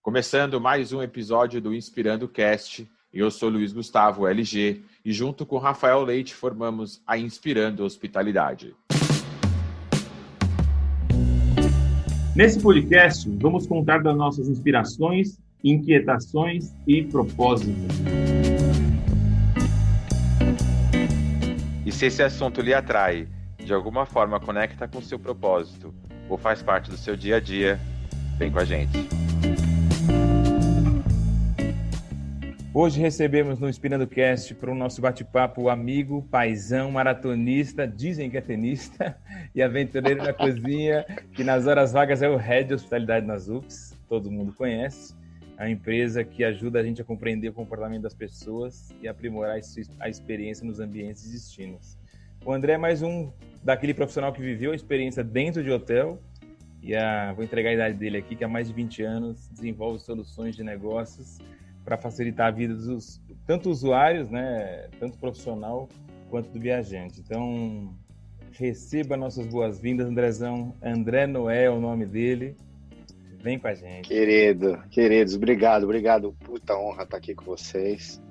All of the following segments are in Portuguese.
Começando mais um episódio do Inspirando Cast, eu sou Luiz Gustavo, LG, e junto com Rafael Leite formamos a Inspirando Hospitalidade. Nesse podcast, vamos contar das nossas inspirações, inquietações e propósitos. E se esse assunto lhe atrai, de alguma forma conecta com seu propósito ou faz parte do seu dia a dia, vem com a gente. Hoje recebemos no Inspirando Cast para o nosso bate-papo o amigo, paizão, maratonista, dizem que é tenista e aventureiro na cozinha, que nas horas vagas é o Head de Hospitalidade nas UFSS, todo mundo conhece, é uma empresa que ajuda a gente a compreender o comportamento das pessoas e aprimorar a experiência nos ambientes e destinos. O André é mais um daquele profissional que viveu a experiência dentro de hotel e vou entregar a idade dele aqui, que há mais de 20 anos desenvolve soluções de negócios para facilitar a vida dos tanto usuários, né, tanto profissional quanto do viajante. Então, receba nossas boas-vindas, Andrezão. André Noé é o nome dele. Vem com a gente. Queridos, obrigado. Puta honra estar aqui com vocês.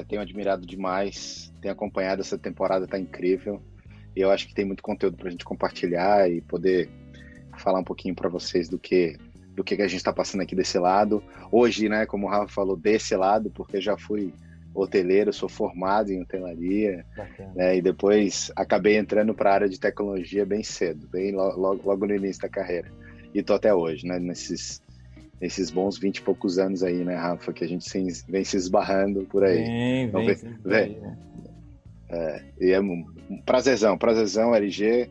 Tenho admirado demais, tenho acompanhado essa temporada, tá incrível. E eu acho que tem muito conteúdo pra gente compartilhar e poder falar um pouquinho para vocês do que a gente está passando aqui desse lado. Hoje, né, como o Rafa falou, desse lado, porque já fui hoteleiro, sou formado em hotelaria, né, e depois acabei entrando para a área de tecnologia bem cedo, bem logo no início da carreira. E tô até hoje, né, nesses bons 20 e poucos anos aí, né, Rafa, que a gente vem se esbarrando por aí. Vem. E é um prazerzão, LG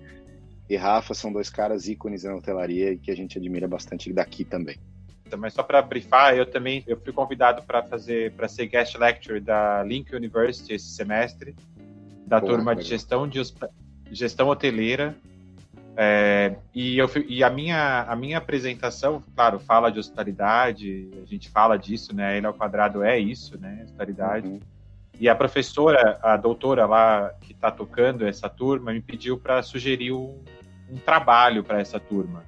e Rafa são dois caras ícones na hotelaria e que a gente admira bastante daqui também. Mas só para brifar, eu fui convidado para ser guest lecturer da Link University esse semestre, da turma de gestão hoteleira. E a minha apresentação, claro, fala de hospitalidade, a gente fala disso, né? Ele ao quadrado é isso, né? Hospitalidade. Uhum. E a professora, a doutora lá que está tocando essa turma, me pediu para sugerir um trabalho para essa turma,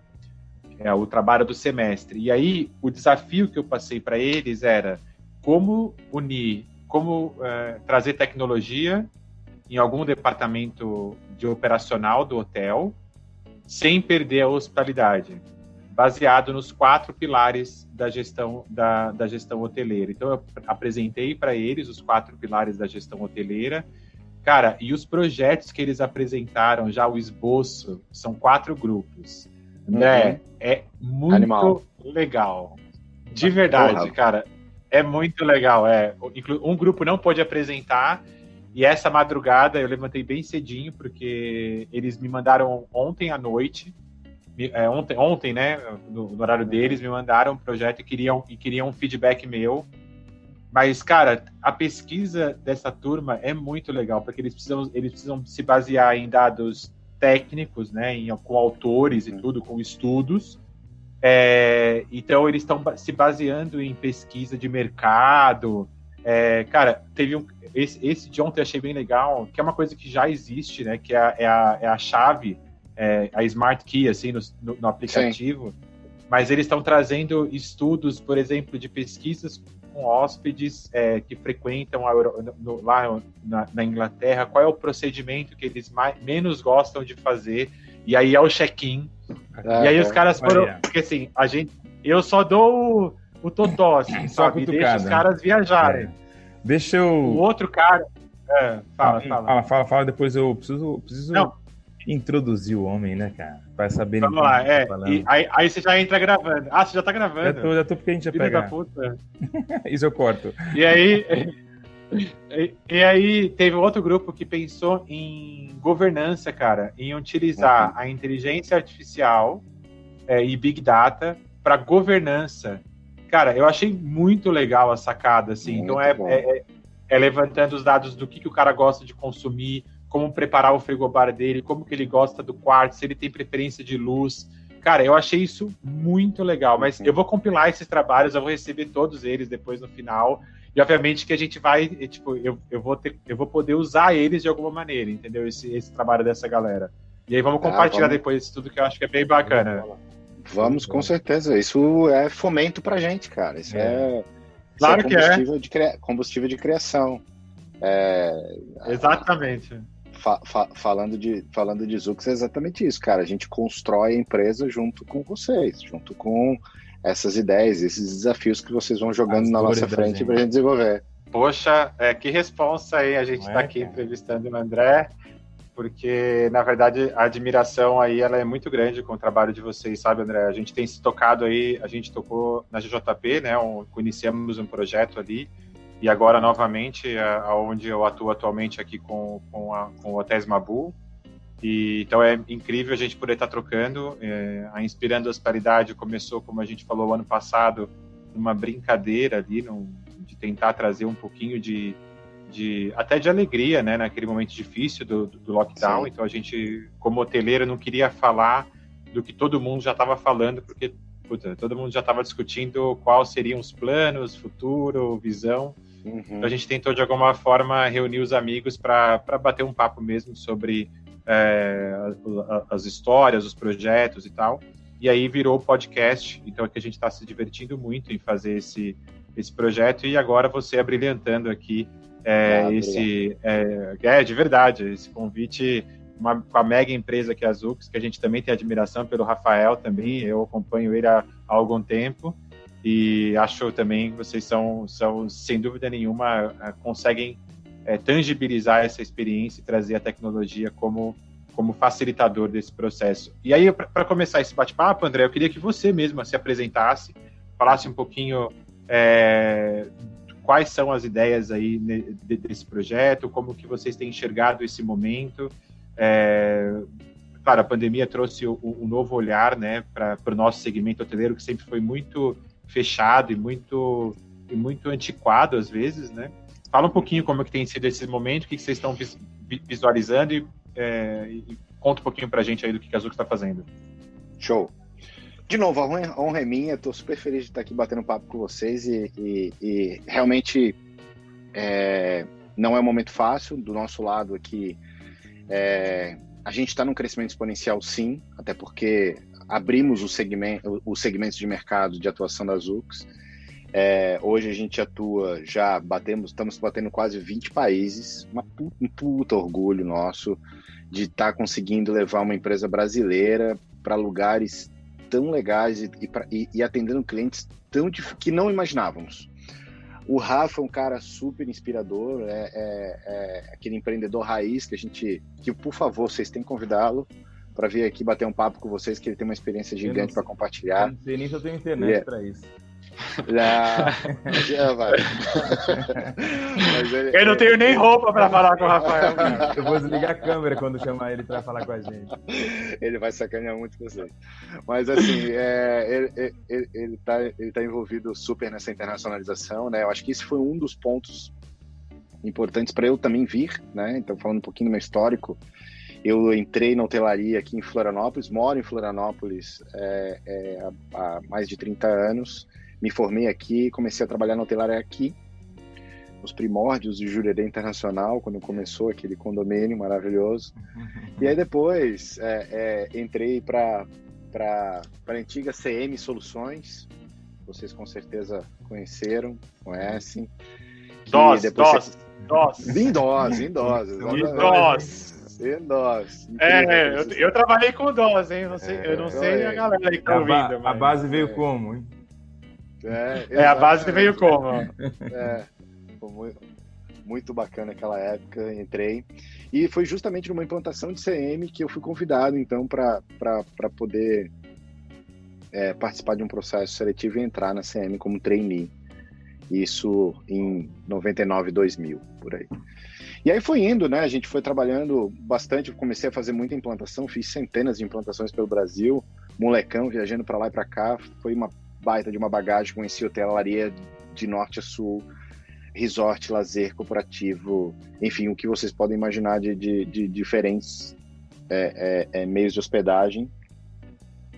o trabalho do semestre. E aí, o desafio que eu passei para eles era como trazer tecnologia em algum departamento de operacional do hotel, sem perder a hospitalidade, baseado nos 4 pilares da gestão hoteleira. Então, eu apresentei para eles os 4 pilares da gestão hoteleira. Cara, e os projetos que eles apresentaram, já o esboço, são 4 grupos. Né? É muito Animal. Legal. De verdade, cara. É muito legal. Um grupo não pôde apresentar, e essa madrugada eu levantei bem cedinho, porque eles me mandaram ontem à noite, ontem, né, no horário deles, me mandaram um projeto e queriam um feedback meu. Mas, cara, a pesquisa dessa turma é muito legal, porque eles precisam se basear em dados técnicos, né, com autores e tudo, com estudos. Então, eles estão se baseando em pesquisa de mercado. Cara, teve esse de ontem eu achei bem legal, que é uma coisa que já existe, né, que é a chave, a Smart Key, assim, no aplicativo. Sim. Mas eles estão trazendo estudos, por exemplo, de pesquisas com hóspedes que frequentam lá na Inglaterra, qual é o procedimento que eles menos gostam de fazer, e aí é o check-in. E aí os caras foram... Porque assim, eu só dou o totó, assim, sabe? Deixa os caras viajarem. Deixa eu... O outro cara... Fala, depois eu preciso Não. Introduzir o homem, né, cara? Pra saber... Vamos lá, aí você já entra gravando. Ah, você já tá gravando? Já tô porque a gente vai pegar. Da puta. Isso eu corto. E aí teve outro grupo que pensou em governança, cara, em utilizar a inteligência artificial e Big Data para governança. Cara, eu achei muito legal a sacada, assim. Muito então levantando os dados do que o cara gosta de consumir, como preparar o frigobar dele, como que ele gosta do quarto, se ele tem preferência de luz. Cara, eu achei isso muito legal, mas eu vou compilar esses trabalhos, eu vou receber todos eles depois no final, e obviamente que a gente vai, tipo, eu vou poder usar eles de alguma maneira, entendeu? Esse trabalho dessa galera. E aí vamos compartilhar depois tudo, que eu acho que é bem bacana. Vamos, com certeza. Isso é fomento pra gente, cara. Isso é Claro que é. Combustível de criação. Exatamente. Falando de Zux, é exatamente isso, cara. A gente constrói a empresa junto com vocês, junto com essas ideias, esses desafios que vocês vão jogando na nossa frente pra gente desenvolver. Poxa, que responsa aí a gente tá aqui entrevistando o André, porque, na verdade, a admiração aí, ela é muito grande com o trabalho de vocês, sabe, André? A gente tem se tocado aí, a gente tocou na GJP, né, iniciamos um projeto ali, e agora, novamente, onde eu atuo atualmente aqui com o Hotéis Mabu. E, então é incrível a gente poder estar trocando. A Inspirando Hospitalidade começou, como a gente falou, ano passado, numa brincadeira ali, de tentar trazer um pouquinho até de alegria, né, naquele momento difícil do lockdown. Sim. Então a gente, como hoteleiro, não queria falar do que todo mundo já estava falando, porque todo mundo já estava discutindo quais seriam os planos, futuro, visão. Uhum. Então a gente tentou, de alguma forma, reunir os amigos para bater um papo mesmo sobre as histórias, os projetos e tal. E aí virou o podcast, então é que a gente está se divertindo muito em fazer esse projeto, e agora você abrilhantando aqui de verdade, esse convite com a mega empresa que é a Zux, que a gente também tem admiração pelo Rafael também, eu acompanho ele há algum tempo, e acho também que vocês são sem dúvida nenhuma, conseguem tangibilizar essa experiência e trazer a tecnologia como facilitador desse processo. E aí, para começar esse bate-papo, André, eu queria que você mesma se apresentasse, falasse um pouquinho quais são as ideias aí desse projeto, como que vocês têm enxergado esse momento. Claro, a pandemia trouxe um novo olhar, né, para o nosso segmento hoteleiro, que sempre foi muito fechado e muito antiquado às vezes, né? Fala um pouquinho como é que tem sido esse momento, o que vocês estão visualizando e conta um pouquinho pra gente aí do que a Zux está fazendo. Show! De novo, a honra é minha, estou super feliz de estar aqui batendo papo com vocês e realmente não é um momento fácil. Do nosso lado aqui, a gente está num crescimento exponencial, sim, até porque abrimos os segmentos de mercado de atuação da Zux. Hoje a gente atua, estamos batendo quase 20 países, um puta orgulho nosso de estar conseguindo levar uma empresa brasileira para lugares tão legais e atendendo clientes que não imaginávamos. O Rafa é um cara super inspirador, aquele empreendedor raiz que por favor, vocês têm que convidá-lo para vir aqui bater um papo com vocês, que ele tem uma experiência gigante para compartilhar. Não sei nem se eu tenho internet para isso. Eu não tenho nem roupa para falar com o Rafael. Eu vou desligar a câmera quando chamar ele para falar com a gente. Ele vai sacanear muito você. Mas assim, ele tá envolvido super nessa internacionalização, né? Eu acho que esse foi um dos pontos importantes para eu também vir, né? Então, falando um pouquinho do meu histórico, eu entrei na hotelaria aqui em Florianópolis, moro em Florianópolis há mais de 30 anos. Me formei aqui, comecei a trabalhar na hotelaria aqui, nos primórdios de Jurerê Internacional, quando começou aquele condomínio maravilhoso. E aí depois entrei para a antiga CM Soluções, vocês com certeza conhecem. DOS. Em DOS. Eu trabalhei com DOS, hein? Eu não sei a galera que tá ouvindo. A base veio como, hein? A base veio como? Foi muito bacana aquela época, entrei. E foi justamente numa implantação de CM que eu fui convidado, então, para poder participar de um processo seletivo e entrar na CM como trainee. Isso em 99, 2000, por aí. E aí foi indo, né? A gente foi trabalhando bastante, comecei a fazer muita implantação, fiz centenas de implantações pelo Brasil, molecão, viajando para lá e para cá, foi uma baita de uma bagagem, conheci hotelaria de norte a sul, resort, lazer, corporativo, enfim, o que vocês podem imaginar de diferentes meios de hospedagem.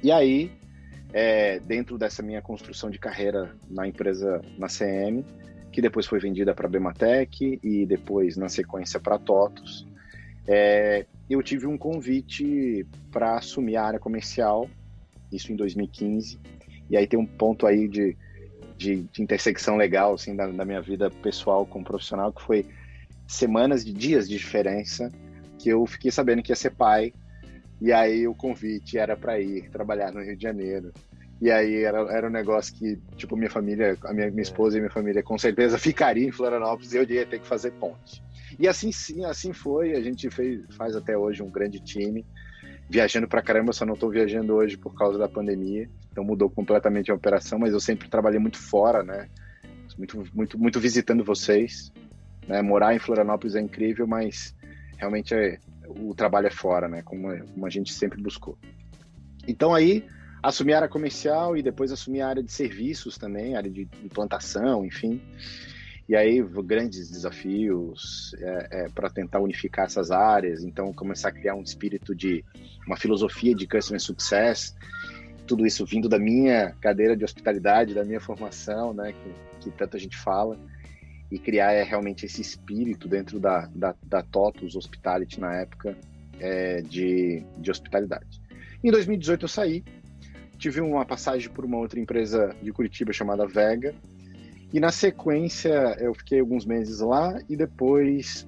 E aí, dentro dessa minha construção de carreira na empresa, na CM, que depois foi vendida para a Bematec e depois, na sequência, para a TOTUS, eu tive um convite para assumir a área comercial isso em 2015. E aí tem um ponto aí de intersecção legal, assim, da minha vida pessoal como profissional, que foi dias de diferença, que eu fiquei sabendo que ia ser pai, e aí o convite era para ir trabalhar no Rio de Janeiro. E aí era um negócio que, tipo, minha família, minha esposa e minha família com certeza ficariam em Florianópolis e eu ia ter que fazer ponte. E assim foi, a gente faz até hoje um grande time, viajando pra caramba, só não tô viajando hoje por causa da pandemia, então mudou completamente a operação, mas eu sempre trabalhei muito fora, né? Muito visitando vocês, né? Morar em Florianópolis é incrível, mas realmente o trabalho é fora, né? Como a gente sempre buscou. Então aí, assumi a área comercial e depois assumi a área de serviços também, área de implantação, enfim. E aí, grandes desafios para tentar unificar essas áreas. Então, começar a criar um espírito uma filosofia de Customer Success. Tudo isso vindo da minha cadeira de hospitalidade, da minha formação, né, que tanto a gente fala. E criar realmente esse espírito dentro da TOTUS Hospitality, na época, de hospitalidade. Em 2018, eu saí. Tive uma passagem por uma outra empresa de Curitiba chamada Vega. E na sequência, eu fiquei alguns meses lá e depois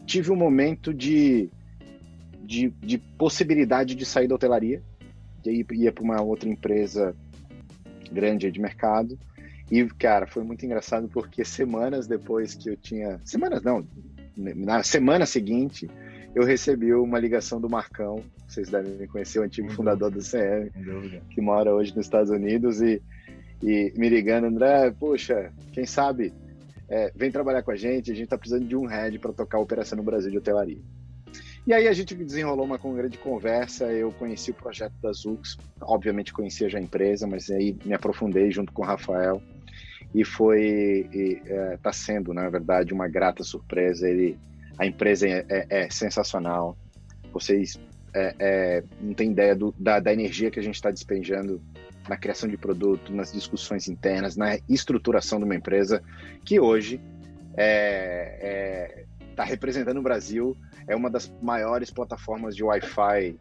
tive um momento de possibilidade de sair da hotelaria. E aí ia para uma outra empresa grande de mercado. E, cara, foi muito engraçado porque semanas depois que eu tinha... Semanas não, na semana seguinte, eu recebi uma ligação do Marcão. Vocês devem me conhecer, o antigo fundador do CM, que mora hoje nos Estados Unidos. E me ligando, André, poxa, quem sabe vem trabalhar com a gente tá precisando de um head para tocar a operação no Brasil de hotelaria. E aí a gente desenrolou uma grande conversa, eu conheci o projeto da Zux, obviamente conhecia já a empresa, mas aí me aprofundei junto com o Rafael e tá sendo, na verdade, uma grata surpresa. A empresa é sensacional, vocês não têm ideia da energia que a gente está despejando na criação de produto, nas discussões internas, na estruturação de uma empresa que hoje está representando o Brasil, é uma das maiores plataformas de Wi-Fi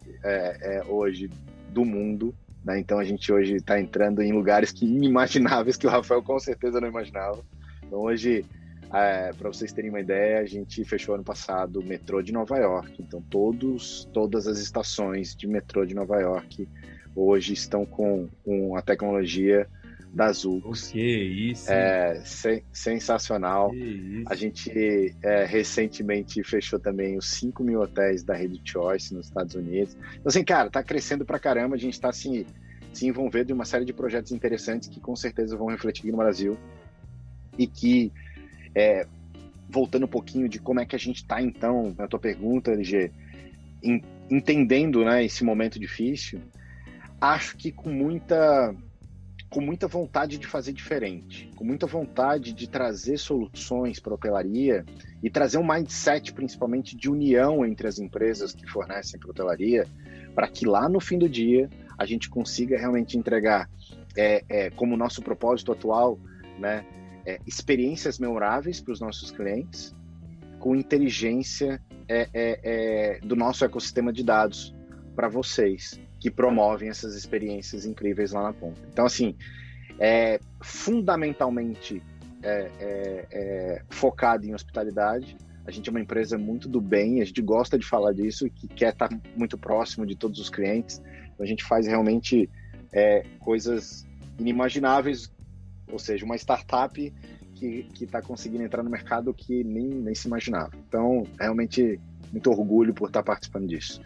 hoje do mundo, né? Então a gente hoje está entrando em lugares inimagináveis que o Rafael com certeza não imaginava. Então hoje, para vocês terem uma ideia, a gente fechou ano passado o metrô de Nova York. Então todas as estações de metrô de Nova York hoje estão com a tecnologia da Zux. Que isso! Sensacional. Que isso. A gente recentemente fechou também os 5 mil hotéis da rede Choice nos Estados Unidos. Então, assim, cara, tá crescendo pra caramba. A gente tá se envolvendo em uma série de projetos interessantes que com certeza vão refletir aqui no Brasil. E que, voltando um pouquinho de como é que a gente tá, então, na tua pergunta, LG, entendendo, né, esse momento difícil, acho que com muita vontade de fazer diferente, com muita vontade de trazer soluções para a hotelaria e trazer um mindset, principalmente, de união entre as empresas que fornecem para a hotelaria, para que lá no fim do dia a gente consiga realmente entregar, como nosso propósito atual, né, experiências memoráveis para os nossos clientes, com inteligência do nosso ecossistema de dados para vocês, que promovem essas experiências incríveis lá na ponta. Então, assim, fundamentalmente focado em hospitalidade. A gente é uma empresa muito do bem, a gente gosta de falar disso, que quer estar muito próximo de todos os clientes. Então, a gente faz realmente coisas inimagináveis, ou seja, uma startup que está conseguindo entrar no mercado que nem se imaginava. Então, realmente, muito orgulho por estar participando disso.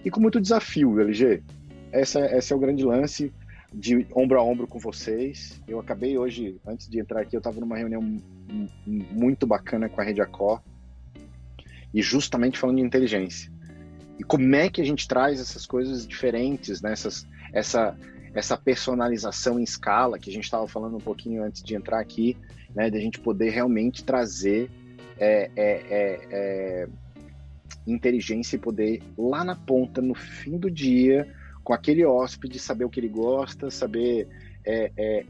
E com muito desafio, LG. Esse é o grande lance, de ombro a ombro com vocês. Eu acabei hoje, antes de entrar aqui, eu estava numa reunião muito bacana com a Rede Accor, e justamente falando de inteligência. E como é que a gente traz essas coisas diferentes, né? Essa personalização em escala, que a gente estava falando um pouquinho antes de entrar aqui, né? De a gente poder realmente trazer inteligência e poder lá na ponta, no fim do dia, com aquele hóspede, saber o que ele gosta, saber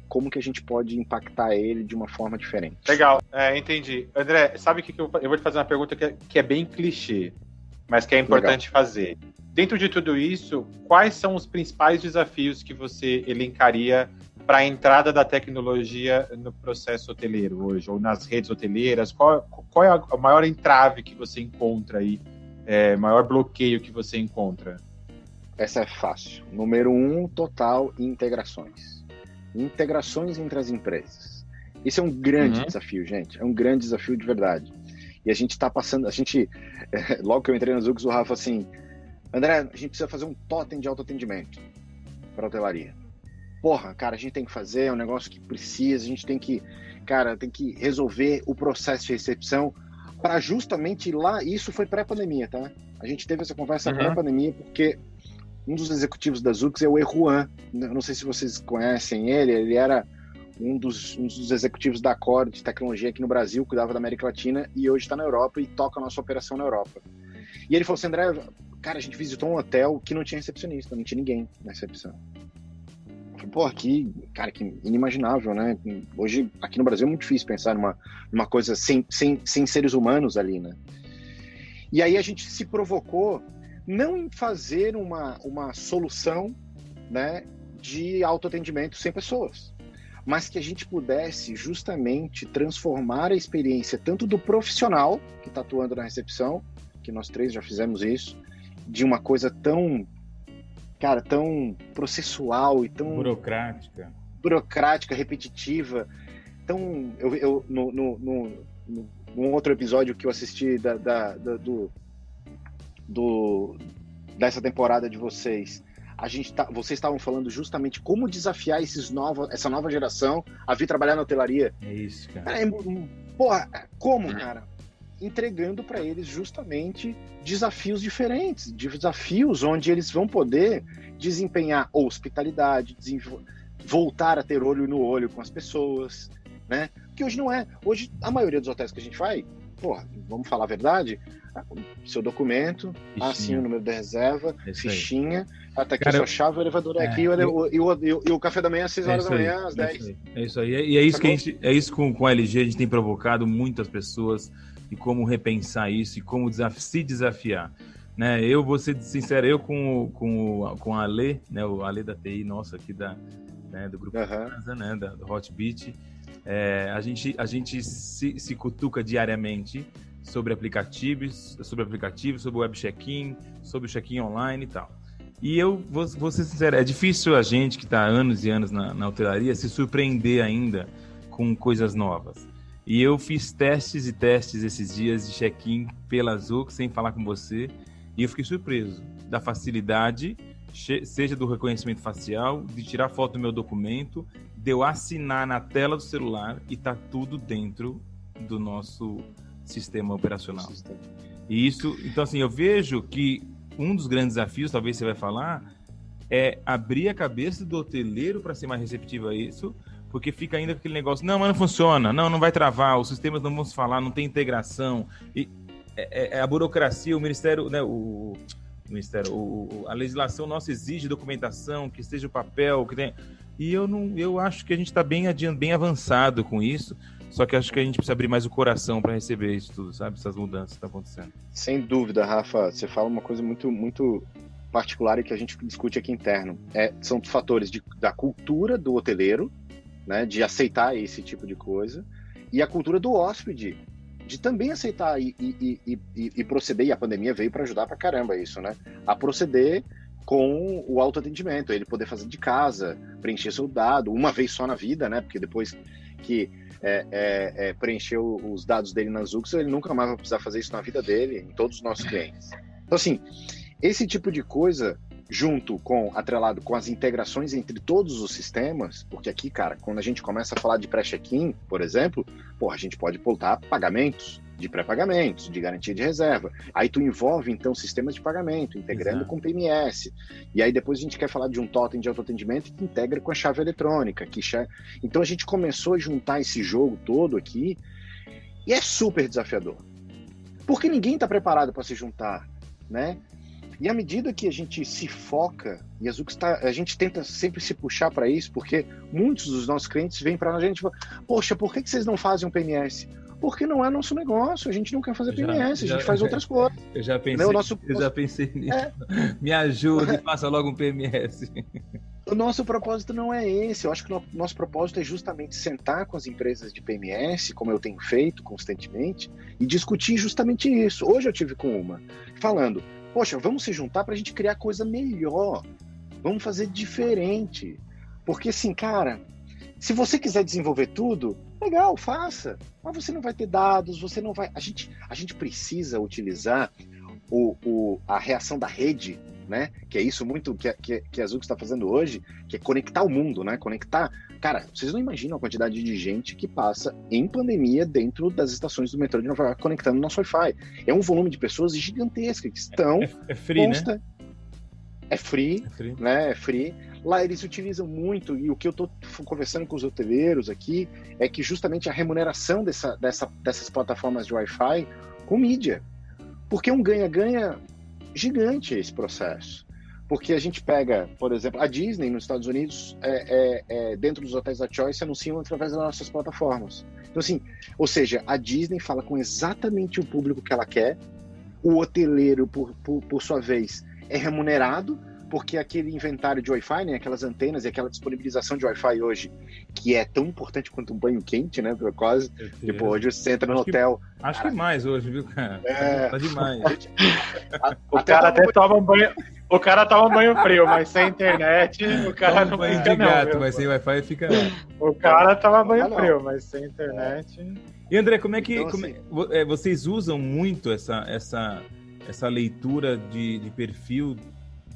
como que a gente pode impactar ele de uma forma diferente. Legal, entendi. André, sabe que eu vou te fazer uma pergunta que é bem clichê, mas que é importante fazer. dentro de tudo isso, quais são os principais desafios que você elencaria para a entrada da tecnologia no processo hoteleiro hoje, ou nas redes hoteleiras? Qual é a maior entrave que você encontra aí, maior bloqueio que você encontra? Essa é fácil. Número 1, total, integrações. Integrações entre as empresas. Isso é um grande desafio, gente. É um grande desafio de verdade. E a gente está passando... logo que eu entrei nas Zoox, o Rafa assim... André, a gente precisa fazer um totem de autoatendimento para hotelaria. Porra, cara, a gente tem que fazer, é um negócio que precisa, a gente tem que resolver o processo de recepção para justamente ir lá... Isso foi pré-pandemia, tá? A gente teve essa conversa pré-pandemia porque... Um dos executivos da Zoox é o Erruan. Não sei se vocês conhecem ele. Ele era um dos executivos da Accor de tecnologia aqui no Brasil, cuidava da América Latina e hoje está na Europa e toca a nossa operação na Europa. E ele falou assim, André, cara, a gente visitou um hotel que não tinha recepcionista, não tinha ninguém na recepção. Eu falei, pô, aqui, cara, que inimaginável, né? Hoje, aqui no Brasil é muito difícil pensar numa coisa sem seres humanos ali, né? E aí a gente se provocou não em fazer uma solução, né, de autoatendimento sem pessoas, mas que a gente pudesse justamente transformar a experiência tanto do profissional que está atuando na recepção, que nós 3 já fizemos isso, de uma coisa tão processual e tão burocrática, repetitiva. Então, num outro episódio que eu assisti dessa temporada de vocês, vocês estavam falando justamente como desafiar essa nova geração a vir trabalhar na hotelaria. É isso, cara. Cara? Entregando para eles justamente desafios diferentes, desafios onde eles vão poder desempenhar hospitalidade, voltar a ter olho no olho com as pessoas, né? Que hoje não é. Hoje, a maioria dos hotéis que a gente vai, vamos falar a verdade, seu documento, assim o número da reserva, fichinha, até aqui a sua chave, o elevador é aqui e o café da manhã às 6 horas da manhã, às 10. É isso aí. E é isso que com a LG a gente tem provocado muitas pessoas e como repensar isso e como se desafiar. Né? Eu vou ser sincero, eu com a Ale, né, o Ale da TI nossa aqui do grupo Casa, né, do Hot Beat, a gente se cutuca diariamente sobre aplicativos, sobre web check-in, sobre o check-in online e tal. E eu vou ser sincero, é difícil a gente que está há anos e anos na hotelaria se surpreender ainda com coisas novas. E eu fiz testes e testes esses dias de check-in pela Zoox, sem falar com você, e eu fiquei surpreso da facilidade, seja do reconhecimento facial, de tirar foto do meu documento, de eu assinar na tela do celular e tá tudo dentro do nosso sistema operacional. E isso, então assim, eu vejo que um dos grandes desafios, talvez você vai falar, é abrir a cabeça do hoteleiro para ser mais receptivo a isso, porque fica ainda aquele negócio, não, mas não funciona, não vai travar, os sistemas não vão se falar, não tem integração, e a burocracia, o Ministério, né, a legislação nossa exige documentação, que esteja o papel, que tem... E eu acho que a gente está bem avançado com isso, só que acho que a gente precisa abrir mais o coração para receber isso tudo, sabe? Essas mudanças que estão acontecendo. Sem dúvida, Rafa, você fala uma coisa muito, muito particular e que a gente discute aqui interno. São fatores da cultura do hoteleiro, né, de aceitar esse tipo de coisa, e a cultura do hóspede, de também aceitar e proceder, e a pandemia veio para ajudar pra caramba isso, né? A proceder com o autoatendimento, ele poder fazer de casa, preencher seu dado, uma vez só na vida, né? Porque depois que preencheu os dados dele na Zoox, ele nunca mais vai precisar fazer isso na vida dele, em todos os nossos clientes. Então, assim, esse tipo de coisa, atrelado com as integrações entre todos os sistemas, porque aqui, cara, quando a gente começa a falar de pré-check-in, por exemplo, a gente pode botar pagamentos, de pré-pagamentos, de garantia de reserva. Aí tu envolve, então, sistemas de pagamento, integrando com o PMS. E aí depois a gente quer falar de um totem de autoatendimento que integra com a chave eletrônica. Então a gente começou a juntar esse jogo todo aqui e é super desafiador. Porque ninguém está preparado para se juntar, né? E à medida que a gente se foca, e a gente tenta sempre se puxar para isso, porque muitos dos nossos clientes vêm para a gente e falam, poxa, por que vocês não fazem um PMS? porque não é nosso negócio, a gente não quer fazer PMS, a gente faz outras coisas. Eu já pensei nisso. Me ajude, faça logo um PMS. O nosso propósito não é esse. Eu acho que o nosso propósito é justamente sentar com as empresas de PMS, como eu tenho feito constantemente, e discutir justamente isso. Hoje eu tive com uma falando, poxa, vamos se juntar para a gente criar coisa melhor. Vamos fazer diferente. Porque assim, cara, se você quiser desenvolver tudo, legal, faça. Mas você não vai ter dados, você não vai... A gente precisa utilizar a reação da rede, né? Que é isso muito que a Zux está fazendo hoje, que é conectar o mundo, né? Conectar... Cara, vocês não imaginam a quantidade de gente que passa em pandemia dentro das estações do metrô de Nova York conectando no nosso Wi-Fi. É um volume de pessoas gigantesca que estão... É free, né? É free, né? É free. Lá eles utilizam muito, e o que eu estou conversando com os hoteleiros aqui é que justamente a remuneração dessas plataformas de Wi-Fi com mídia. Porque é um ganha-ganha gigante esse processo. Porque a gente pega, por exemplo, a Disney nos Estados Unidos, dentro dos hotéis da Choice, anunciam através das nossas plataformas. Então, assim, ou seja, a Disney fala com exatamente o público que ela quer, o hoteleiro, por sua vez, é remunerado, porque aquele inventário de Wi-Fi, né, aquelas antenas e aquela disponibilização de Wi-Fi hoje, que é tão importante quanto um banho quente, né, quase. Tipo, hoje você entra no hotel... Acho que mais hoje, viu, cara? Tá demais. O cara até toma banho... O cara toma banho frio, mas sem internet, o cara não banho fica de gato, não, mas sem Wi-Fi fica... O cara toma banho frio, mas sem internet... E André, como é que então, vocês usam muito essa leitura de perfil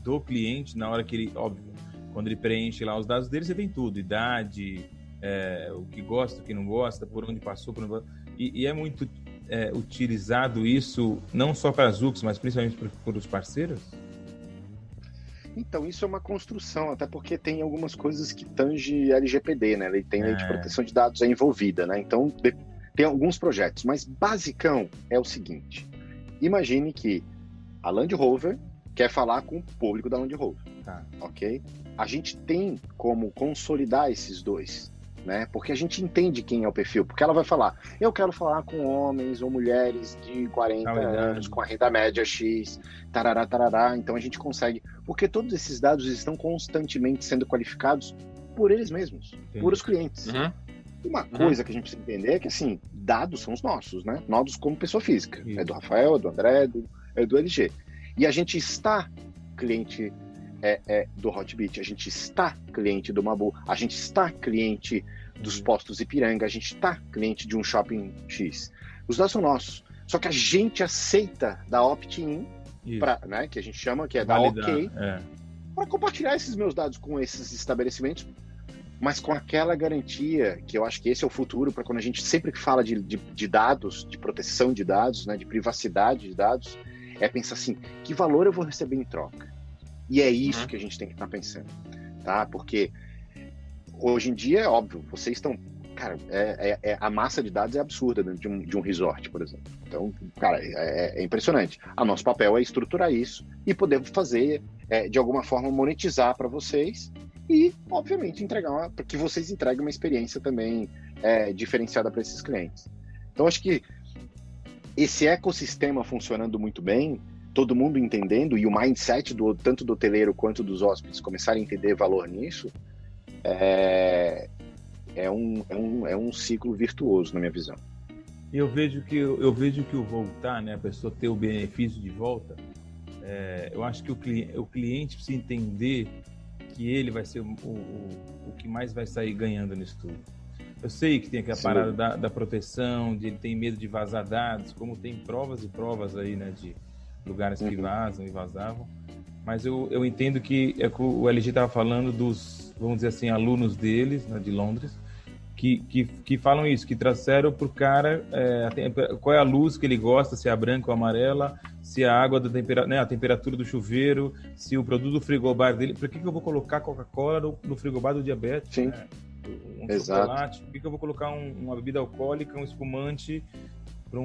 do cliente na hora que ele, óbvio, quando ele preenche lá os dados dele, você tem tudo, idade, o que gosta, o que não gosta, por onde passou, por onde... E é muito utilizado isso, não só para a Zux, mas principalmente por os parceiros? Então, isso é uma construção, até porque tem algumas coisas que tangem LGPD, né? Ele tem lei de proteção de dados envolvida, né? Então, tem alguns projetos, mas basicão é o seguinte, imagine que a Land Rover quer falar com o público da Land Rover, ok? A gente tem como consolidar esses dois, né? Porque a gente entende quem é o perfil, porque ela vai falar, eu quero falar com homens ou mulheres de 40 anos, com a renda média X, tarará, tarará, então a gente consegue, porque todos esses dados estão constantemente sendo qualificados por eles mesmos, por os clientes. Uma coisa que a gente precisa entender é que, assim, dados são os nossos, né? Nós como pessoa física. Isso. É do Rafael, é do André, é do LG. E a gente está cliente do Hotbit, a gente está cliente do Mabu, a gente está cliente dos postos Ipiranga, a gente está cliente de um shopping X. Os dados são nossos. Só que a gente aceita da opt-in, né, que a gente chama, que é da OK, para compartilhar esses meus dados com esses estabelecimentos, mas com aquela garantia, que eu acho que esse é o futuro, para quando a gente sempre fala de dados, de proteção de dados, né, de privacidade de dados, é pensar assim, que valor eu vou receber em troca? E é isso que a gente tem que estar pensando, tá? Porque hoje em dia, é óbvio, vocês estão... Cara, a massa de dados é absurda dentro de um resort, por exemplo. Então, cara, é impressionante. O nosso papel é estruturar isso e poder fazer, de alguma forma, monetizar para vocês e, obviamente, entregar para que vocês entreguem uma experiência também diferenciada para esses clientes. Então, acho que esse ecossistema funcionando muito bem, todo mundo entendendo, e o mindset tanto do hoteleiro quanto dos hóspedes começarem a entender valor nisso, é um ciclo virtuoso, na minha visão. Eu vejo que o voltar, né, a pessoa ter o benefício de volta, eu acho que o cliente precisa entender que ele vai ser o que mais vai sair ganhando nisso tudo. Eu sei que tem aquela parada da proteção, de ele tem medo de vazar dados, como tem provas e provas aí, né, de lugares que vazam e vazavam, mas eu entendo que o LG estava falando dos, vamos dizer assim, alunos deles, né, de Londres, que falam isso, que trouxeram para o cara qual é a luz que ele gosta, se é a branca ou a amarela, se a água da a temperatura do chuveiro, se o produto do frigobar dele, por que eu vou colocar Coca-Cola no frigobar do diabético? Sim. Né? Chocolate, por que eu vou colocar uma bebida alcoólica, um espumante para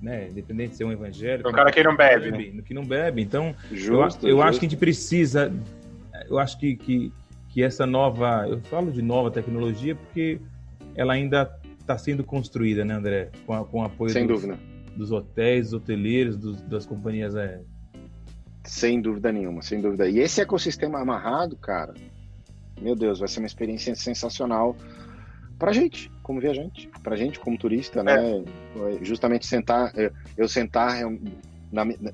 né, independente de ser um evangélico, um cara que não bebe, né? Que não bebe. Então, justo, eu acho que a gente precisa, eu acho que essa nova, eu falo de nova tecnologia porque ela ainda está sendo construída, né, André? Com o apoio Sem dúvida. Dos hotéis, dos hoteleiros, das companhias aéreas. Sem dúvida nenhuma, sem dúvida. E esse ecossistema amarrado, cara, meu Deus, vai ser uma experiência sensacional pra gente, como viajante, pra gente, como turista, né? Justamente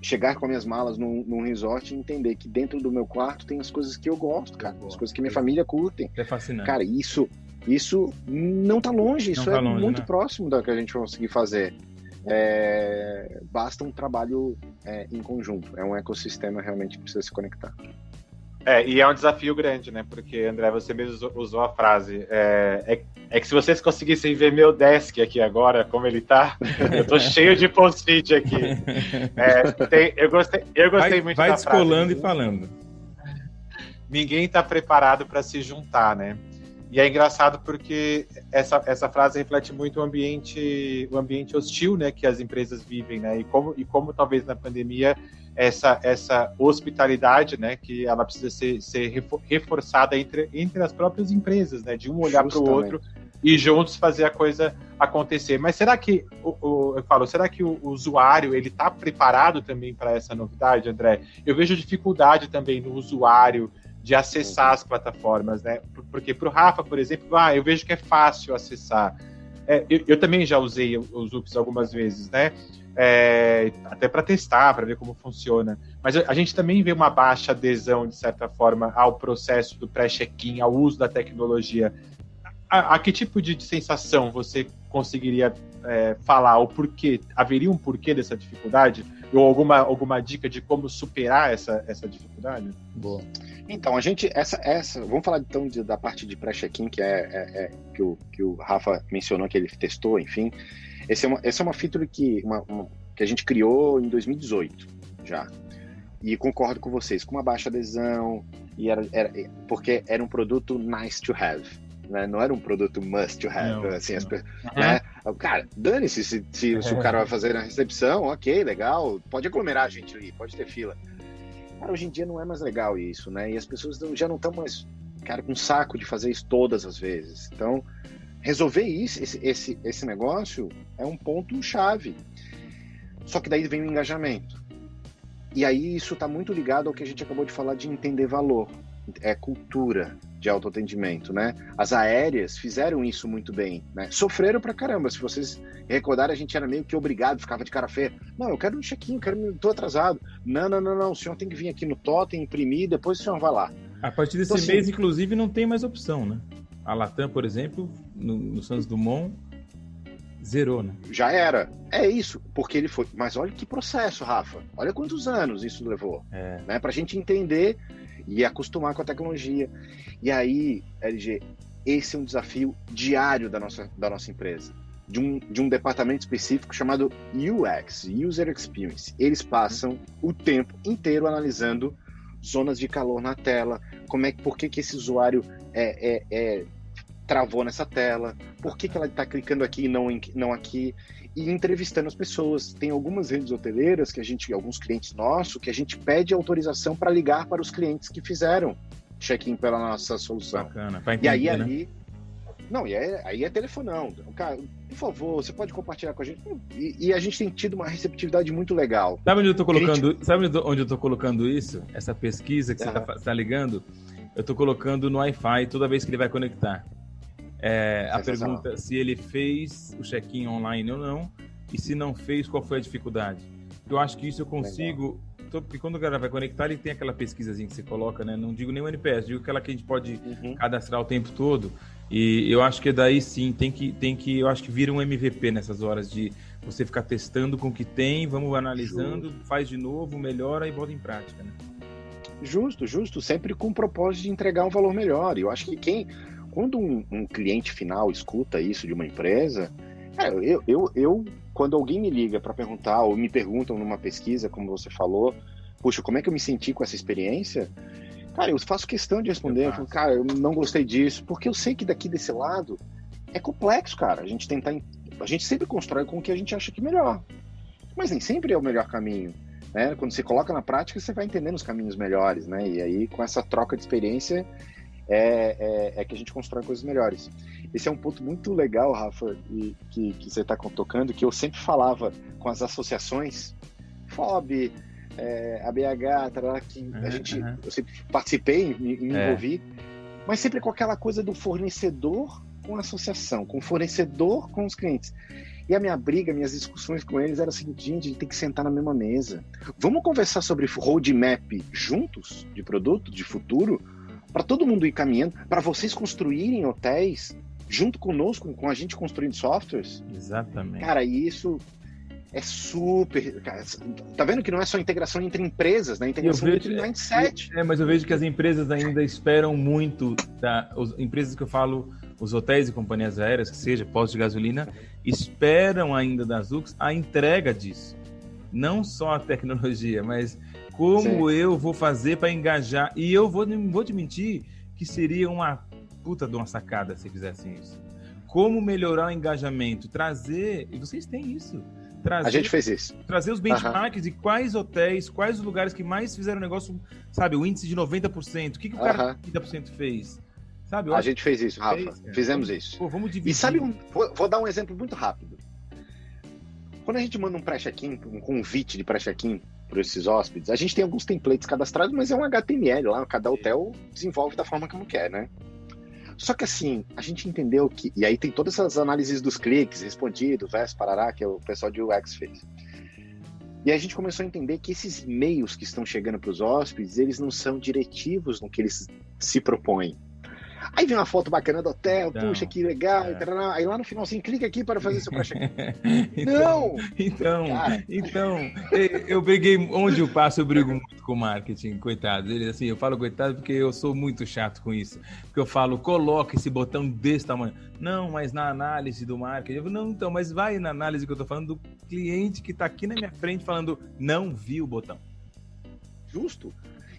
chegar com as minhas malas num resort e entender que dentro do meu quarto tem as coisas que eu gosto, cara, as coisas que minha família curtem. É fascinante. Cara, isso não tá longe, isso tá longe, muito né? próximo da que a gente vai conseguir fazer. Basta um trabalho em conjunto. É um ecossistema realmente que precisa se conectar. E é um desafio grande, né? Porque, André, você mesmo usou a frase. É que se vocês conseguissem ver meu desk aqui agora, como ele tá, eu tô cheio de post-it aqui. Eu gostei muito da frase. Vai descolando e falando. Ninguém tá preparado para se juntar, né? E é engraçado porque essa frase reflete muito o ambiente hostil, né, que as empresas vivem, né? E como talvez na pandemia essa hospitalidade, né, que ela precisa ser reforçada entre as próprias empresas, né, de um olhar para o outro e juntos fazer a coisa acontecer. Mas será que será que o usuário ele está preparado também para essa novidade, André? Eu vejo dificuldade também no usuário de acessar as plataformas, né? Porque para o Rafa, por exemplo, eu vejo que é fácil acessar. Eu também já usei os UPS algumas vezes, né? Até para testar, para ver como funciona. Mas a gente também vê uma baixa adesão, de certa forma, ao processo do pré-check-in, ao uso da tecnologia. A que tipo de sensação você conseguiria falar? O porquê? Haveria um porquê dessa dificuldade? Ou alguma dica de como superar essa dificuldade? Boa. Então, a gente, vamos falar então da parte de pré-check-in, que o Rafa mencionou, que ele testou, enfim. Essa é uma feature que a gente criou em 2018 já. E concordo com vocês, com uma baixa adesão, porque era um produto nice to have. Né? Não era um produto must to have. Não, assim, né? Cara, dane-se se o cara vai fazer na recepção, ok, legal, pode aglomerar a gente ali, pode ter fila. Cara, hoje em dia não é mais legal isso, né? E as pessoas já não estão mais, cara, com saco de fazer isso todas as vezes. Então, resolver esse negócio é um ponto-chave. Só que daí vem o engajamento. E aí isso está muito ligado ao que a gente acabou de falar de entender valor. É cultura de autoatendimento, né? As aéreas fizeram isso muito bem, né? Sofreram pra caramba. Se vocês recordarem, a gente era meio que obrigado, ficava de cara feia. Não, eu quero um check-in, tô atrasado. Não, o senhor tem que vir aqui no totem, imprimir, depois o senhor vai lá. A partir desse então, mês, inclusive, não tem mais opção, né? A Latam, por exemplo, no Santos Dumont, zerou, né? Já era. É isso, porque ele foi... Mas olha que processo, Rafa. Olha quantos anos isso levou. Né? Pra gente entender e acostumar com a tecnologia. E aí, LG, esse é um desafio diário da nossa empresa. De um departamento específico chamado UX, User Experience. Eles passam o tempo inteiro analisando zonas de calor na tela, por que esse usuário travou nessa tela, por que ela está clicando aqui e não aqui, e entrevistando as pessoas. Tem algumas redes hoteleiras alguns clientes nossos, que a gente pede autorização para ligar para os clientes que fizeram check-in pela nossa solução. Bacana, para entender, e aí né? ali... Não, aí é telefonão. Cara, por favor, você pode compartilhar com a gente? E a gente tem tido uma receptividade muito legal. Sabe onde eu tô colocando, onde eu tô colocando isso? Essa pesquisa que você tá ligando? Eu tô colocando no Wi-Fi toda vez que ele vai conectar. A pergunta se ele fez o check-in online ou não, e se não fez, qual foi a dificuldade. Eu acho que isso eu consigo... Porque quando o cara vai conectar, ele tem aquela pesquisazinha que você coloca, né? Não digo nem o NPS, digo aquela que a gente pode cadastrar o tempo todo. E eu acho que daí sim, tem que eu acho que vira um MVP nessas horas de você ficar testando com o que tem, vamos analisando, faz de novo, melhora e bota em prática, né? Justo, sempre com o propósito de entregar um valor melhor. E eu acho que quando um cliente final escuta isso de uma empresa, eu quando alguém me liga para perguntar, ou me perguntam numa pesquisa, como você falou, puxa, como é que eu me senti com essa experiência? Cara, eu faço questão de responder, eu falo, cara, eu não gostei disso, porque eu sei que daqui desse lado é complexo, cara. A gente sempre constrói com o que a gente acha que é melhor, mas nem sempre é o melhor caminho, né? Quando você coloca na prática, você vai entendendo os caminhos melhores, né? E aí, com essa troca de experiência, é que a gente constrói coisas melhores. esse é um ponto muito legal, Rafa, e que você está tocando, que eu sempre falava com as associações, FOB, a BH, que eu sempre participei, me envolvi, mas sempre com aquela coisa do fornecedor com a associação, com o fornecedor com os clientes. E a minha briga, minhas discussões com eles era o seguinte: gente, a gente tem que sentar na mesma mesa. Vamos conversar sobre roadmap juntos, de produto, de futuro, para todo mundo ir caminhando, para vocês construírem hotéis junto conosco, com a gente construindo softwares. Exatamente. Cara, isso é super... Cara, tá vendo que não é só integração entre empresas, né? Integração entre mindset. Mas eu vejo que as empresas ainda esperam muito, as empresas que eu falo, os hotéis e companhias aéreas, que seja postos de gasolina, esperam ainda das Zux a entrega disso. Não só a tecnologia, mas como eu vou fazer para engajar. E eu não vou te mentir que seria uma puta de uma sacada se fizessem isso. Como melhorar o engajamento? Trazer... E vocês têm isso. A gente fez isso. Trazer os benchmarks de quais hotéis, quais os lugares que mais fizeram negócio, sabe? O índice de 90%. O que o cara de 90% fez? Sabe? A gente fez isso, Rafa. Fizemos isso. Pô, vamos dividir. E sabe, vou dar um exemplo muito rápido. Quando a gente manda um pré-check-in, um convite de pré-check-in para esses hóspedes, a gente tem alguns templates cadastrados, mas é um HTML lá, cada hotel desenvolve da forma como quer, né? Só que assim, a gente entendeu que... E aí tem todas essas análises dos cliques, respondidos, parará, que o pessoal de UX fez. E a gente começou a entender que esses e-mails que estão chegando para os hóspedes, eles não são diretivos no que eles se propõem. Aí vem uma foto bacana do hotel, então, puxa, que legal, aí lá no final assim, clica aqui para fazer seu pré-check-in. Não! Então, eu briguei, onde eu passo, eu brigo muito com o marketing, coitado. Ele, assim, eu falo coitado porque eu sou muito chato com isso. Porque eu falo, coloca esse botão desse tamanho. Não, mas na análise do marketing, eu falo, não, então, mas vai na análise que eu tô falando do cliente que tá aqui na minha frente falando, não vi o botão. Justo.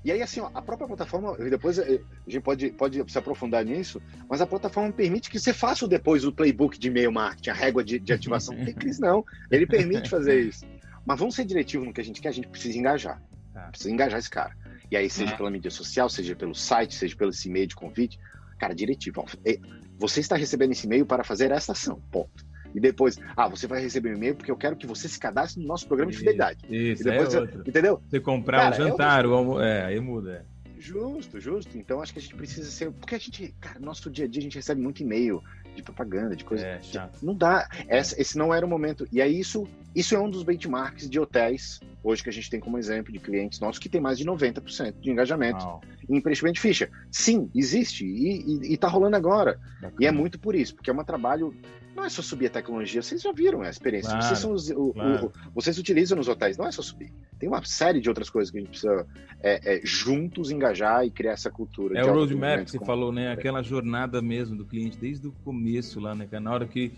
E aí, assim, ó, a própria plataforma, depois a gente pode se aprofundar nisso, mas a plataforma permite que você faça depois o playbook de e-mail marketing, a régua de ativação. Não tem crise, não. Ele permite fazer isso. Mas vamos ser diretivos no que a gente quer, a gente precisa engajar. Precisa engajar esse cara. E aí, seja pela mídia social, seja pelo site, seja pelo esse e-mail de convite, cara, diretivo. Ó, você está recebendo esse e-mail para fazer essa ação, ponto. E depois, você vai receber um e-mail porque eu quero que você se cadastre no nosso programa de fidelidade. Isso, e depois entendeu? Você comprar um jantar, aí muda. Justo. Então acho que a gente precisa ser... Porque a gente, cara, no nosso dia a dia a gente recebe muito e-mail de propaganda, de coisa... Não dá. Esse não era o momento. E aí isso é um dos benchmarks de hotéis, hoje que a gente tem como exemplo de clientes nossos, que tem mais de 90% de engajamento em preenchimento de ficha. Sim, existe. E tá rolando agora. Bacana. E é muito por isso, porque é um trabalho... Não é só subir a tecnologia, vocês já viram a experiência. Claro, vocês utilizam nos hotéis, não é só subir. Tem uma série de outras coisas que a gente precisa juntos engajar e criar essa cultura. É o roadmap que você falou, né? Aquela jornada mesmo do cliente, desde o começo lá, né? Na hora que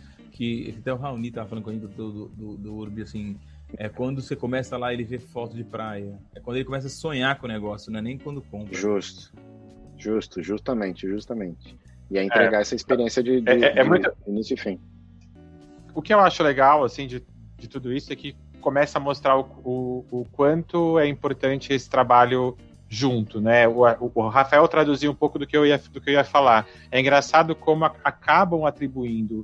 até o Raoni estava falando com a gente do Urbi, assim, quando você começa lá, ele vê foto de praia. É quando ele começa a sonhar com o negócio, não é nem quando compra. Justamente. E é entregar essa experiência de muito... início e fim. O que eu acho legal, assim, de tudo isso é que começa a mostrar o quanto é importante esse trabalho junto, né? O Rafael traduziu um pouco do que eu ia falar. É engraçado como acabam atribuindo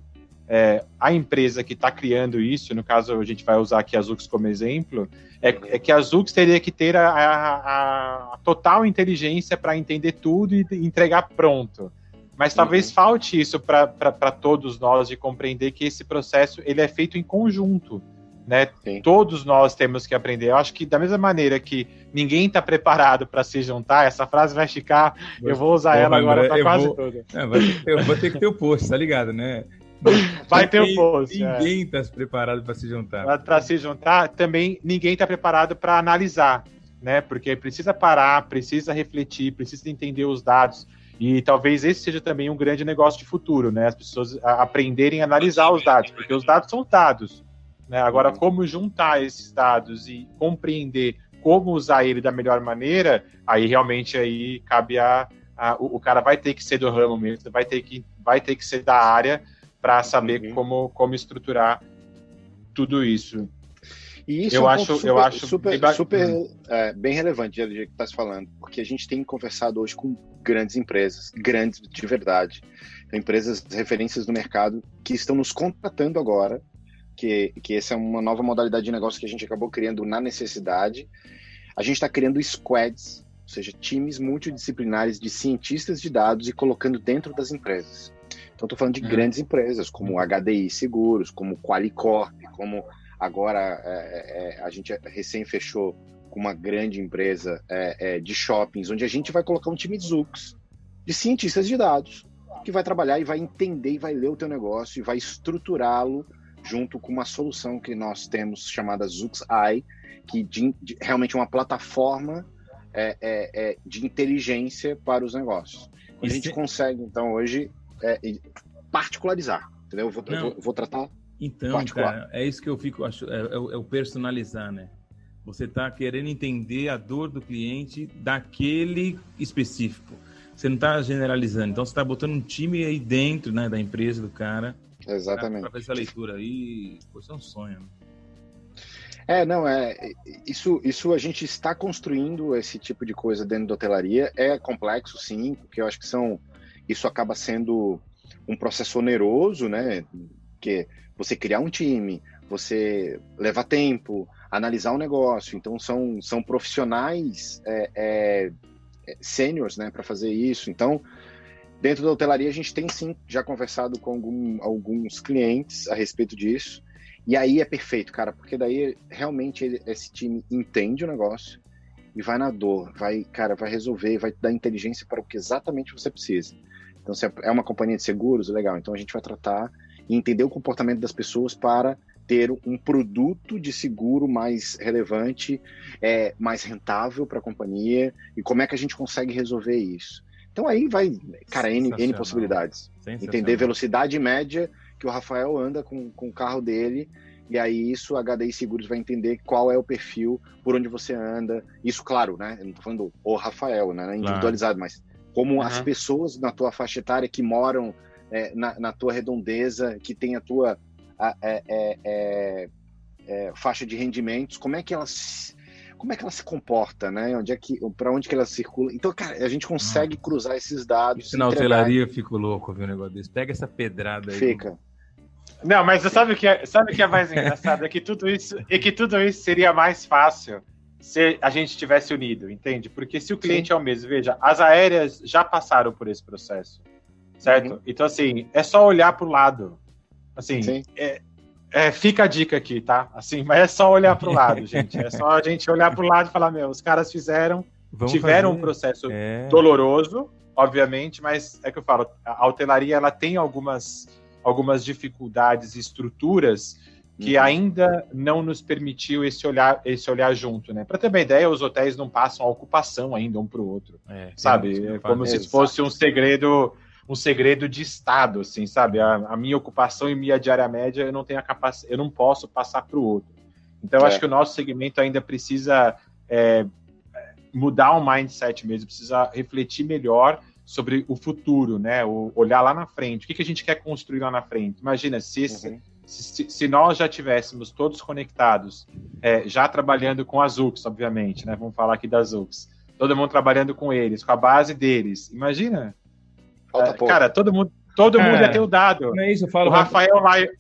a empresa que está criando isso, no caso a gente vai usar aqui a Zux como exemplo, é que a Zux teria que ter a total inteligência para entender tudo e entregar pronto. Mas talvez falte isso para todos nós de compreender que esse processo ele é feito em conjunto, né? Todos nós temos que aprender. Eu acho que da mesma maneira que ninguém está preparado para se juntar, essa frase vai ficar, eu vou usar ela agora para quase tudo. Vou ter que ter o post, tá ligado, né? Vai ter o post. Ninguém está preparado para se juntar. Para se juntar, também ninguém está preparado para analisar, né? Porque precisa parar, precisa refletir, precisa entender os dados. E talvez esse seja também um grande negócio de futuro, né? As pessoas aprenderem a analisar os dados, porque os dados são dados, né? Agora, como juntar esses dados e compreender como usar ele da melhor maneira, aí realmente aí cabe o cara vai ter que ser do ramo mesmo, vai ter que ser da área para saber como estruturar tudo isso. E isso eu é um acho, ponto eu acho super bem relevante, LG, que está se falando, porque a gente tem conversado hoje com grandes empresas, grandes de verdade, empresas referências do mercado que estão nos contratando agora, que essa é uma nova modalidade de negócio que a gente acabou criando na necessidade. A gente está criando squads, ou seja, times multidisciplinares de cientistas de dados e colocando dentro das empresas. Então, estou falando de grandes empresas, como HDI Seguros, como Qualicorp, como agora a gente recém fechou com uma grande empresa de shoppings, onde a gente vai colocar um time de Zux, de cientistas de dados, que vai trabalhar e vai entender e vai ler o teu negócio e vai estruturá-lo junto com uma solução que nós temos chamada Zux AI, que realmente é uma plataforma de inteligência para os negócios. A gente consegue, então, hoje, particularizar, entendeu? Eu vou tratar então, particular. Cara, é isso que eu acho, é o personalizar, né? Você está querendo entender a dor do cliente daquele específico. Você não está generalizando. Então, você está botando um time aí dentro, né, da empresa do cara. Exatamente. Para fazer essa leitura aí, isso é um sonho, né? Isso a gente está construindo esse tipo de coisa dentro da hotelaria. É complexo, sim, porque eu acho que isso acaba sendo um processo oneroso, né? Porque você criar um time, você leva tempo, analisar um negócio. Então, são profissionais sêniors, né, para fazer isso. Então, dentro da hotelaria, a gente tem, sim, já conversado com alguns clientes a respeito disso. E aí é perfeito, cara, porque daí realmente esse time entende o negócio e vai na dor, vai resolver, vai te dar inteligência para o que exatamente você precisa. Então, se é uma companhia de seguros, legal. Então, a gente vai tratar e entender o comportamento das pessoas para ter um produto de seguro mais relevante, mais rentável para a companhia, e como é que a gente consegue resolver isso. Então, aí vai, cara, N possibilidades. Entender velocidade média que o Rafael anda com o carro dele, e aí isso a HDI Seguros vai entender qual é o perfil, por onde você anda. Isso, claro, né? Eu não tô falando o Rafael, né? Individualizado, mas como as pessoas na tua faixa etária que moram na tua redondeza, que tem a tua faixa de rendimentos, como é que ela se comporta, né? Para onde que ela circula? Então, cara, a gente consegue cruzar esses dados. Isso na hotelaria eu fico louco ver um negócio desse. Pega essa pedrada aí. Fica. Não, mas sabe o que é mais engraçado? É que tudo isso seria mais fácil se a gente tivesse unido, entende? Porque se o cliente é o mesmo, veja, as aéreas já passaram por esse processo, certo? Então, assim, é só olhar para o lado. Assim, fica a dica aqui, tá? Assim, mas é só olhar para o lado, gente. É só a gente olhar para o lado e falar, os caras tiveram um processo doloroso, obviamente, mas é que eu falo, a hotelaria, ela tem algumas dificuldades e estruturas que ainda não nos permitiu esse olhar junto, né? Para ter uma ideia, os hotéis não passam a ocupação ainda um para o outro, sabe? É como se fosse um segredo de Estado, assim, sabe? A minha ocupação e minha diária média, eu não tenho eu não posso passar para o outro. Então, eu acho que o nosso segmento ainda precisa mudar o mindset mesmo, precisa refletir melhor sobre o futuro, né? Olhar lá na frente. O que a gente quer construir lá na frente? Imagina, se nós já tivéssemos todos conectados, já trabalhando com a Zux, obviamente, né? Vamos falar aqui da Zux. Todo mundo trabalhando com eles, com a base deles. Imagina. Cara, todo mundo ia ter o dado. Não é isso, eu falo.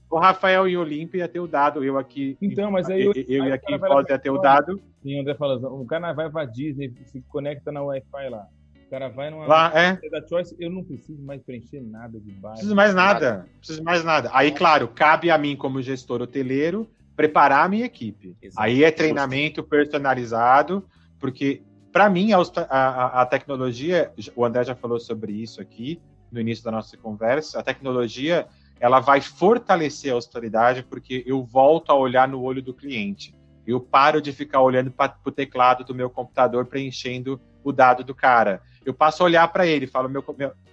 O Rafael em Olímpia ia ter o dado. Eu aqui. Então, mas aí eu e aqui em Foz ia ter o dado. Sim, o André fala, o cara vai pra Disney, se conecta na Wi-Fi lá. O cara vai numa. Lá, da Choice, eu não preciso mais preencher nada de baixo. Preciso mais nada. Aí, claro, cabe a mim, como gestor hoteleiro, preparar a minha equipe. Exato. Aí é treinamento personalizado, porque, para mim, a tecnologia, o André já falou sobre isso aqui no início da nossa conversa, a tecnologia, ela vai fortalecer a hospitalidade, porque eu volto a olhar no olho do cliente. Eu paro de ficar olhando para o teclado do meu computador, preenchendo o dado do cara. Eu passo a olhar para ele e falo,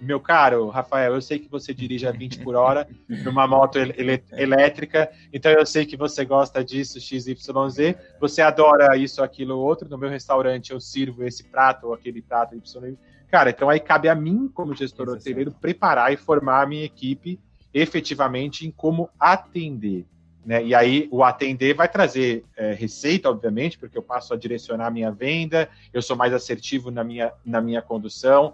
meu caro, Rafael, eu sei que você dirige a 20 por hora numa moto elétrica, então eu sei que você gosta disso, XYZ, você adora isso, aquilo, outro, no meu restaurante eu sirvo esse prato ou aquele prato YZ. Cara, então aí cabe a mim, como gestor hoteleiro, preparar e formar a minha equipe efetivamente em como atender. né? E aí o atender vai trazer receita, obviamente, porque eu passo a direcionar a minha venda, eu sou mais assertivo na minha condução.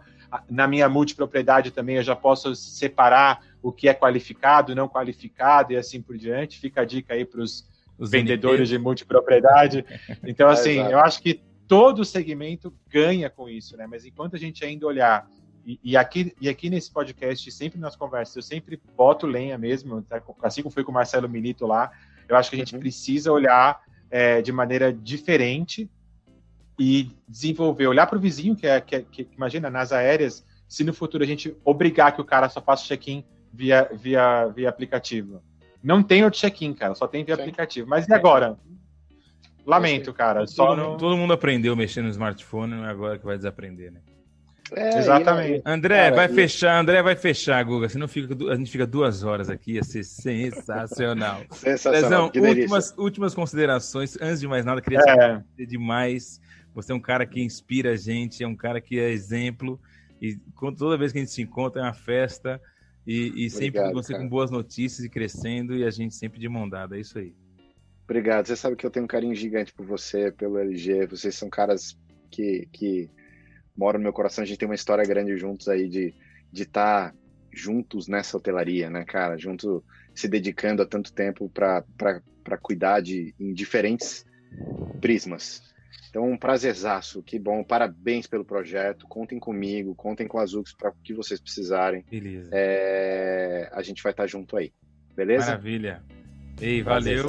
Na minha multipropriedade também eu já posso separar o que é qualificado, não qualificado e assim por diante. Fica a dica aí para os vendedores de multipropriedade. Então, assim, eu acho que todo segmento ganha com isso, né? Mas enquanto a gente ainda olhar, e aqui nesse podcast, sempre nas conversas, eu sempre boto lenha mesmo, assim como foi com o Marcelo Milito lá, eu acho que a gente precisa olhar de maneira diferente e desenvolver, olhar para o vizinho, que imagina, nas aéreas, se no futuro a gente obrigar que o cara só faça check-in via aplicativo. Não tem outro check-in, cara, só tem via aplicativo. Mas e agora? Lamento, cara. Todo mundo aprendeu a mexer no smartphone, não é agora que vai desaprender, né? Exatamente. André, vai fechar, Guga, senão a gente fica 2 horas aqui, ia ser sensacional. Sensacional. Últimas considerações, antes de mais nada, queria agradecer demais. Você é um cara que inspira a gente, é um cara que é exemplo, e toda vez que a gente se encontra é uma festa, e sempre você cara. Com boas notícias e crescendo, e a gente sempre de mão dada, é isso aí. Obrigado, você sabe que eu tenho um carinho gigante por você, pelo LG, vocês são caras que moram no meu coração, a gente tem uma história grande juntos aí de estar juntos nessa hotelaria, né, cara, junto, se dedicando há tanto tempo para cuidar em diferentes prismas. Então, um prazerzaço, que bom, parabéns pelo projeto, contem comigo, contem com a Azux para o que vocês precisarem. Beleza. A gente vai estar junto aí, beleza? Maravilha. Ei, valeu.